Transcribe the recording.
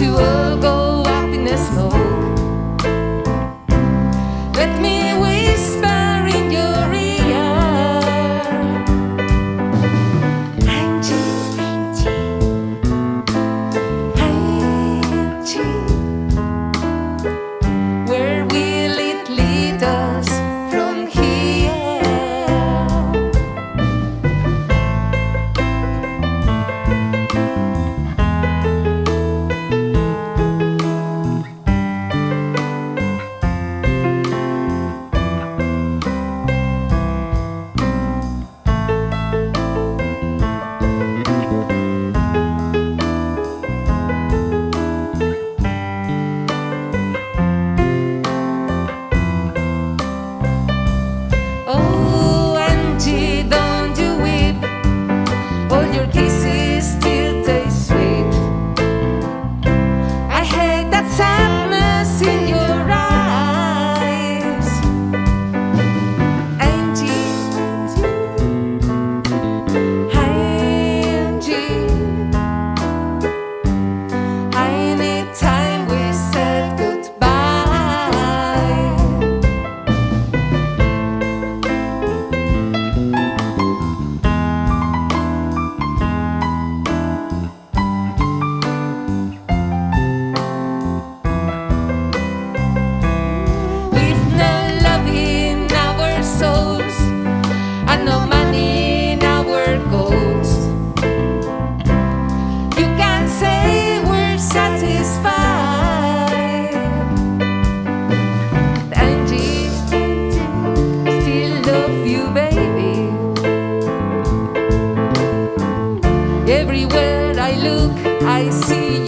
to all go up in the smoke. Let me whisper in your ear, Angie, Angie, where will it lead us from here? Oh, Angie, don't you weep. All your kisses still taste sweet. I hate that sadness in your eyes. Angie, Angie, I need time we said goodbye. With no love in our souls and no money in our coats, you can say we're satisfied. Angie, still love you, baby. Everywhere I look, I see